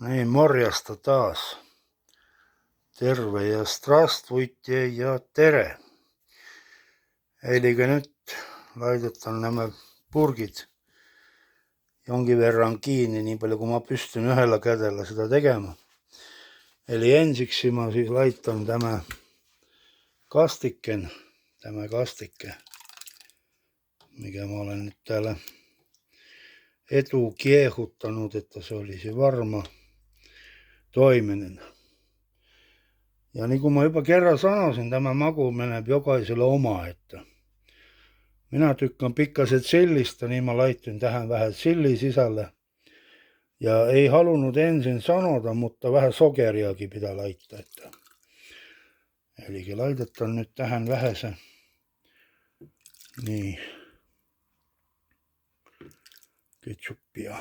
Niin, morjesta taas. Terve ja strastvujte ja tere. Elikkä nyt laitetaan nämä purkit jonkin verran kiinni, niin paljon kuin mä pystyn yhdellä kädellä sitä tekemään. Eli ensiksi mä siis laitan tämä kastikke, mikä mä olen nyt täällä etukiehuttanut, että se olisi varma toiminen. Ja niin kuin mä jopa kerran sanoisin, tämä maku menee jokaiselle oma, että minä tykkään pikkaset chillistä, niin mä laittin tähän vähän chilliä sisälle. Ja ei halunnut ensin sanota, mutta vähän sokeriakin pitää laittaa. Eli laitetaan nyt tähän vähän se, niin, ketchuppia.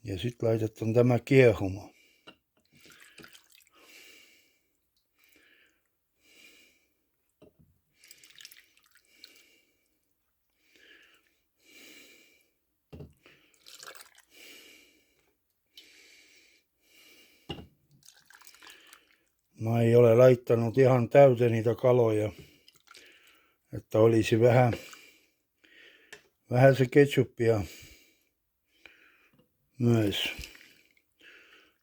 Ja sitten laitetaan tämä kiehuma. Mä ei ole laittanut ihan täyteen niitä kaloja, että olisi vähän se ketchuppia myös.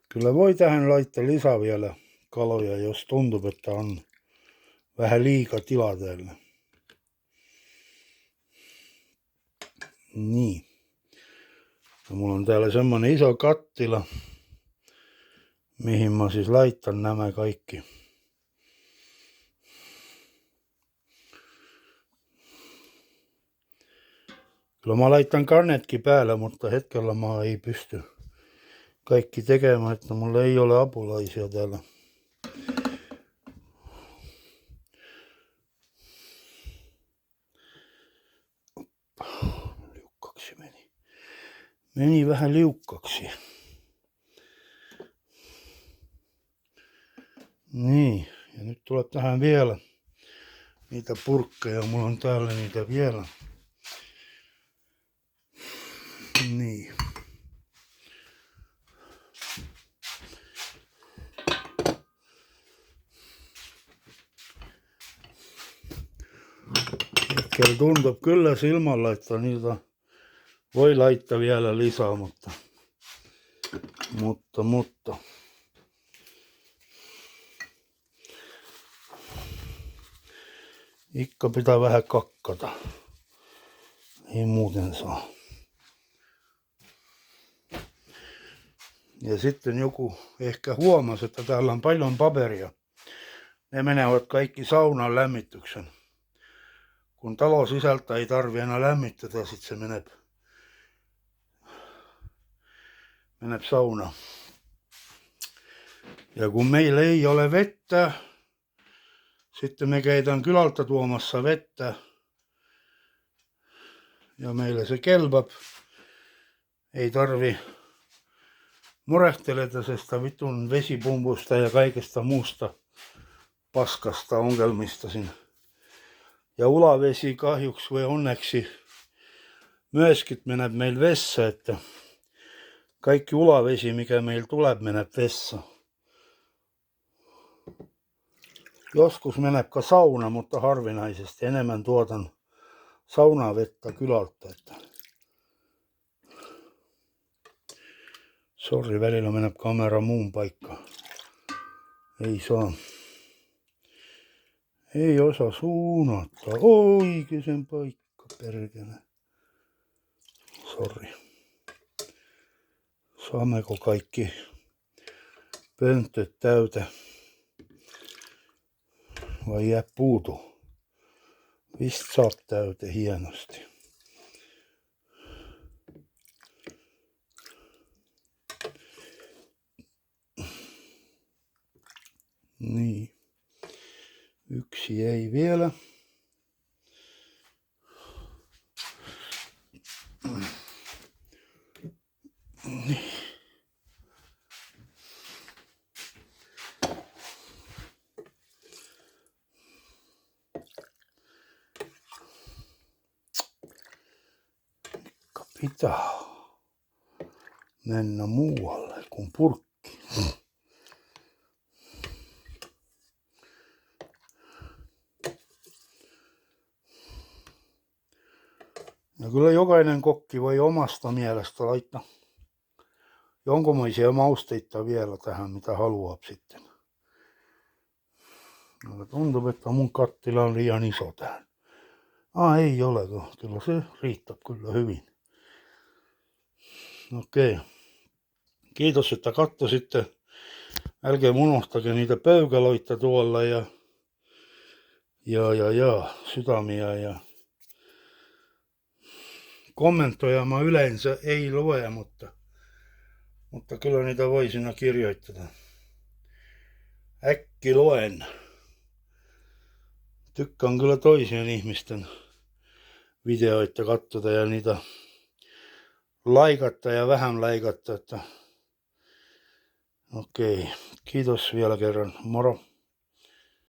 Kyllä voi tähän laittaa lisää vielä kaloja, jos tuntuu, että on vähän liika tilaa täällä. Niin. Ja mulla on täällä semmonen iso kattila, mihin mä siis laitan nämä kaikki. Kyllä mä laitan kannetkin päällä, mutta hetkellä mä ei pysty kaikki tekemään, että mulla ei ole apulaisia täällä. Liukkaksi meni. Meni vähän liukkaksi. Niin, ja nyt tulee tähän vielä niitä purkkeja. Mulla on täällä niitä vielä. Niin. Hetkellä tuntuu kyllä silmällä, että niitä voi laittaa vielä lisää, mutta. Ikka pitää vähän kakkata. Ei muuten saa. Ja sitten joku ehkä huomasi, että täällä on paljon paperia. Ne menevät kaikki saunan lämmityksen. Kun talo sisältä ei tarvi enää lämmittää, sit se menee saunaan. Ja kun meillä ei ole vettä, sitten me käydään kylältä tuomassa vettä. Ja meillä se kelpaa. Ei tarvi murehtele tästä vitun vesipumpusta ja kaikesta muusta paskasta ongelmista siinä. Ja ulavesi kahjuksi vai onneksi myöskin menee meillä vessa, että kaikki ulavesi, mikä meillä tulee, menee vessa. Joskus menepä sauna, mutta harvinaisesti enemmän tuotan saunavettä kylältä. Sorry, välillä menee kamera muun paikkaan. Ei saa. Ei osaa suunnata. Oikeisen paikka, perkele. Sorry. Saammeko kaikki pönttöt täytä? Vai jää puutu? Vist saa täytä hienosti. Niin. Yksi ei vielä. Niin. Pitää. mennä muualle kuin purkki. Ja kyllä jokainen kokki voi omasta mielestä laittaa jonkunlaisia mausteita vielä tähän, mitä haluaa sitten. Tuntuu, että mun kattila on liian iso tähän. Ei ole, kyllä se riittää kyllä hyvin. Okei. Kiitos, että katsositte. Älkää unohtake niitä peukaloita tuolla ja sydämiä ja kommentoja mä yleensä ei lue, mutta kyllä niitä voi sinne kirjoittaa. Äkki luen. Tykkään kyllä toisien ihmisten videoita katsota ja niitä laikatta ja vähän laikatta. Okei, kiitos vielä kerran. Moro.